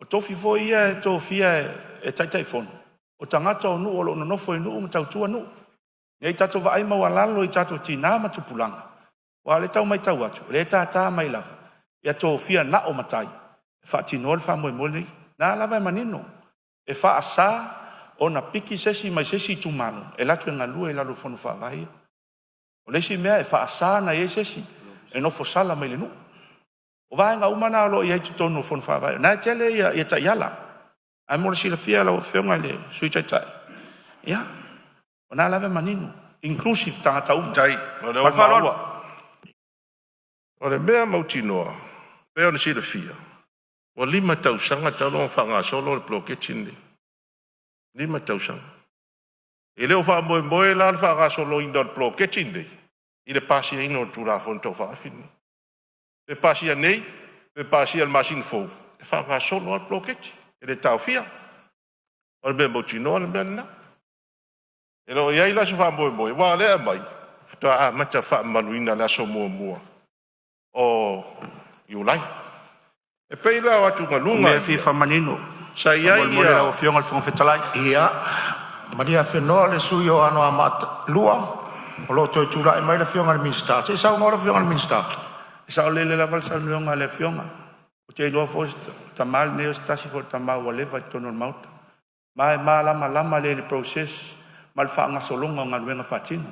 tofi fo ia tofia e tai fono. O tangata o nu o lo no fo nu tau tua nu. Nei tato va ai ma walalo I tato tina ma tupulanga. Wa le tau mai tau atu, le ta mai lava. Ia tofia na o matai. Fa tinol fa mo mo na lava manino. E fa asa ona piki sesi mai sesi tumano. E latu nga lua e lalo fono fa vai. O lesi mea e fa asa na ye sesi. E no fo sala mai le nu. O vai nga umana lo ia tonu fono fa vai. Na tele ia ta yala. Ai mo si la fia lo fionga le sui tai. Ya. Ona lava manino. Inclusive tangata uma. Tai. O maua. O le mea mautinoa. Pea si la fia. O 5 tausanga tau lo whanga solo le ploketini. 5 tausanga. E leo wha moe la whanga solo in dot ploketini. I le pasi ino tu la fonto wha afini. Pe pasi nei, pe pasi al masin fo. E whanga solo al ploketi. E le tau fia. O le mea mautinoa le mea na. E lo iai la se wha moe. Wa lea mai. Fitoa mata wha manuina la so mua. O iulai. E pei la watu ngalunga. Mea fifa manino. Sa iai ia. O fionga le fonga fetalai. Ia. Maria whenua le sui o ano amata lua. O lo toi tura e mai le fionga le minsta. Se sau no le fionga le minsta. E sao lele la val sa nuonga le fionga. O te iloa fo tamal neo stasi fo tamal wa leva tono mauta. Mai lama le process. Mal fa nga solonga nga luenga fatino.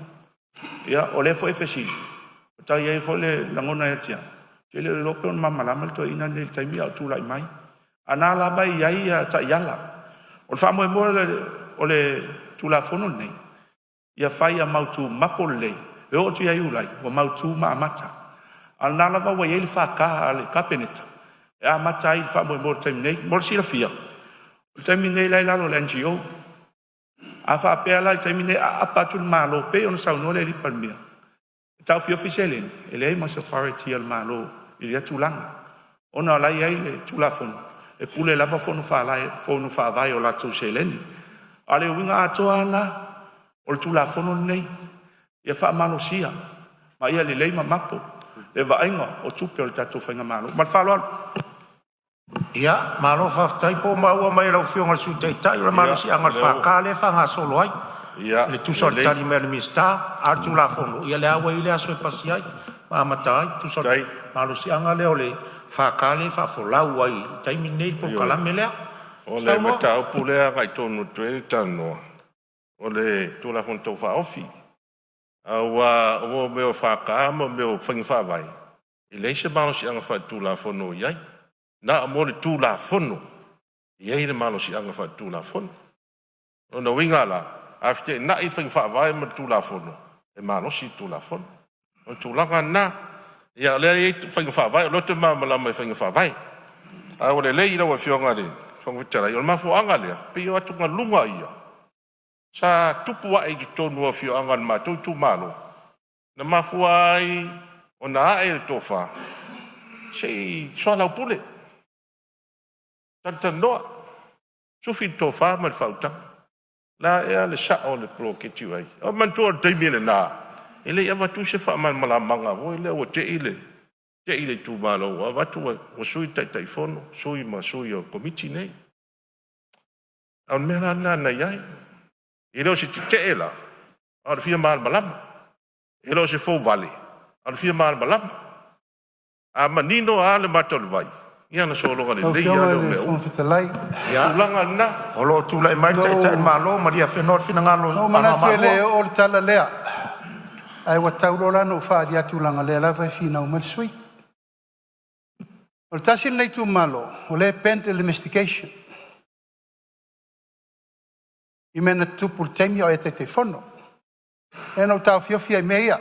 Ia o le fo efesi. O ta iai fo le langona e tia. Te le lope on mama lama to ina le taimi au tula I mai. Ana la mai iai ta iala. O le fa mo o le tula fono nei. Ia fai a mautu mapo lei. E o tu iai ulai. O mautu ma amata. Ana la wa iai le fa ka ale kapeneta. E amata I fa mo le taimi nei. Mo si la fia. O taimi nei lai lalo le NGO. A fa pe ala taimi nei a patu malo pe on sa no le li palmia. Tau fi officiale e le ma safari al malo il ya tulanga ona la ia le tulafon e pule lava fonu fa vai o la tu seleni ale winga atoana o tulafon nei ia fa manosia ma ia le ma mapo e vainga o tupe o tatu fenga malo mal falo Ia, malo fa tai po maua mai la fionga su tai tai la malo si angal fa kale fa nga solo ai. Ia. Le tu sol tali me le mista ar tu la fono. Ia le awa ile aso pasiai. Ma matai tu sol malo si angal le ole fa kale fa folau ai. Tai minei po kala melea. O le mata o pulea kai tonu tueni tano. O le tu la fonto fa ofi. Awa o me o fa ka mo me o fing fa vai. Ile se malo si angal fa tu la fono iai. Na amore tu la fono. Iai le malo si anga fa tu la fono. O na winga la. Afte na I fing fa vai ma tu la fono. E malo si tu la fono. O tu langa na. Ia le I fing fa vai. Lo te mama la mai fing fa vai. A o le ira wa fionga le. Fong vitara. O mafu anga le. Pe yo atu nga lunga ia. Sa tupu wa I tonu wa fionga ma tu malo. Na mafu ai. O na ae tofa. Sei sola pule. Tanta noa. Sufi tofa ma fauta. La ea le sa o le pro ke tiu ai. O man to te mine na. Ele ia watu se fa man malamanga. O ele o te ile. Te ile tu malo. O watu o sui tai fono. Sui ma sui o komiti nei. Au mea na iai. Ele o se te ela. Au fia mal malama. Ele o se fo vale. Au fia mal malama. A manino a le matol vai. Ia na solo ngale le ia lo me o fitalai ia langa na o lo tu lai mai tai malo maria fenor fina ngalo no mana tele o tala lea ai wa taulo la no fa dia tu langa le la vai fina o mal sui o tasin nei tu malo o le pente domestication I mena tu pul temi o te fono e no tau fia meia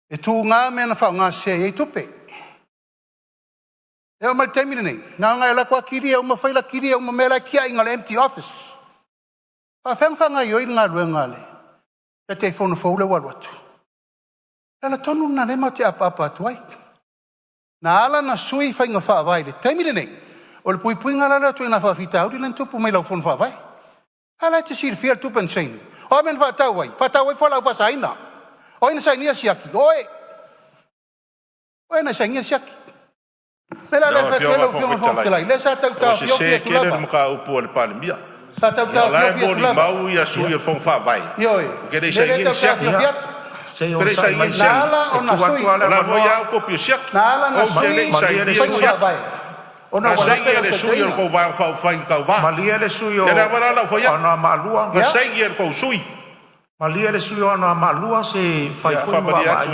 e tu nga mena fa nga se e tupe E o mal temine nei. Nga la kwa kiria, uma faila kiria, uma mela kia inga le empty office. Pa whengwhanga i oi ngā rue ngā le. E te whono whaule waruatu. E la tonu na le mau te apa atu ai. Na ala na sui whainga whaavai le. Temine nei. O le pui ngā la tu ina whaafita auri len tupu mai lau whono whaavai. Ala te sir fia tupu en seini. O men whaatau ai. Whaatau ai whalau whasaina. O ina sainia siaki. Oe. O ina sainia siaki. Mela le fa kelo fiona fo tela. Le sa tau tau Se fio se fio tu kele lava. mo ka upu le Palemene. Sa tau tau La fio fio mo tu li lava. mau ia su ia fon fa vai. Yo. Ke dei sai Le sia. fio fio. Se o Pero sai esa mai sia. Nala ona sui. La mo ia ko pio sia. Nala na O sui. dei sai Fai sia. sa vai. Ona Na wala sai pela ia le te su ia ko va fa fa ka va. Malia le sui o. Era para la foia. Ana malua. Na sai ia ko sui. Malia le sui o ana malua se fai foi mo vai.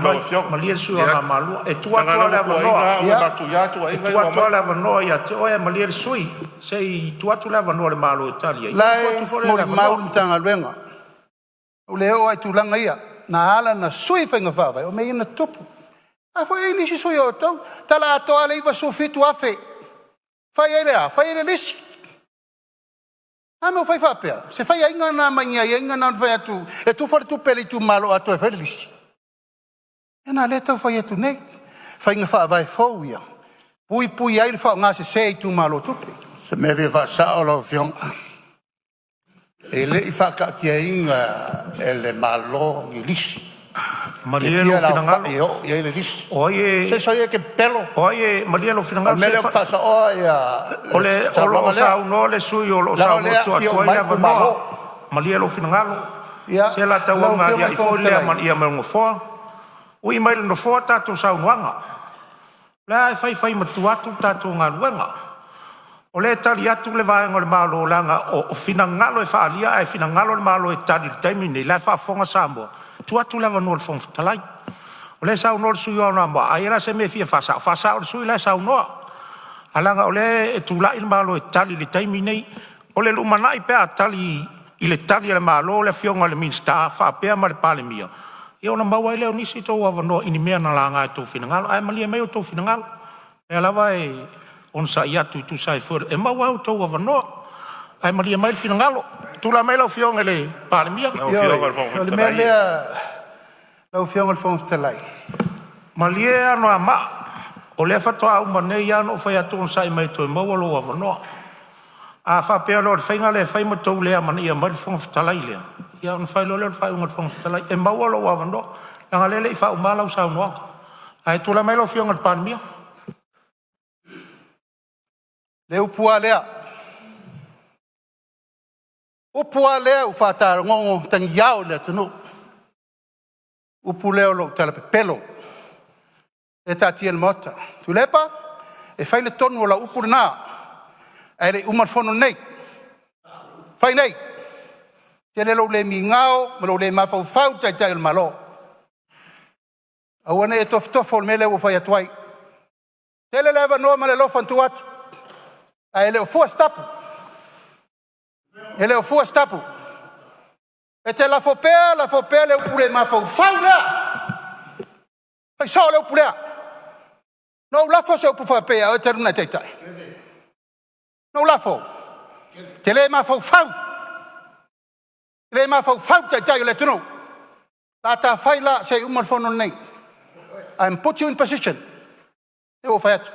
Malia le sui o ana malua. E tua tua le vanoa. Na tu ya tu ai Tua tua le vanoa ia te oe malia le sui. Se tua tua le vanoa le malo Italia. Lai mo mau tanga luenga. O leo ai tu langa ia. Na ala na sui whainga whawai. O me ina tupu. A whai ei nisi sui o tau. Tala atoa le iwa su fitu afe. Whai ei lea. Whai ei nisi. Ame o whai whapea. Se whai ainga na mainga i ainga na whai atu. E tu whare tu peli tu malo atu e whai nisi. E nā le tau whai atu nei. Whainga whawai fau ia. Pui pui ai le whao ngā se se i tu malo tupe. Se me ve va sa o lo fionga. E le i whaka kia inga e le malo i lisi. Malia lo finangalo. E le lisi. Oye. Se so ye ke pelo. Oye, malia lo finangalo. Me le whasa o ia. Ole o sa no le sui o lo sa mo tu atu ia va. Malia lo finangalo. Se la ta wa ia I fo le man ia mo fo. Ui mai no fo ta tu sa wanga. La fai matu atu ta tu nga wanga. Ole tali atu le vai ngol malo langa o finangalo e faalia e finangalo le malo e tali taimini la fa fonga Samoa. Tu atu lava no le fonga talai. Ole sa no sui ona ma ai era se me fia fa sa o sui la sa no. Alanga ole e tu la il malo e tali le taimini. Ole lu manai pe tali ile tali le malo le fionga le minsta fa pe ma le Palemene. E ona maua ile ni si to wa no ini me na langa to finangalo ai malia me to finangalo. E lava e on sa ia tu sai for e mau au tau avano ai maria mai finangalo tu la mai lo fionga le Palemene Le me lea. Lau fionga le fonga talai. malia no ama o le fa to au mane ia no fa tu on sai mai to mau lo avano a fa pe lo finga le fai mo to le mania mai fonga talai le ia on fa lo le fa un fonga talai e mau lo avano la le fa un mala usa no ai tu la mai lo fionga le Palemene. Le upua lea. Upua lea u whātara ngongo tangi iau lea tunu. Upu leo lo tala pe pelo. E tātia le mota. Tu lepa, e whaile tonu o la upu nā. E le umarfono nei. Whai nei. Te le lo le mi ngao, ma lo le mawhau whau tai tai le malo. Awane e tofitofo le mele u whai atuai. Te le lewa noa ma le lofan tu atu. Ele o fua stapu. Ele o fua stapu. E te la fopea le upure ma fau faula. Pai so le upure. No lafo se upu fapea o te runa teitai. No lafo. Te le ma fau fau. Le ma fau fau teitai le tunu. Tata faila se umarfono nei. I'm put you in position. E o fai atu.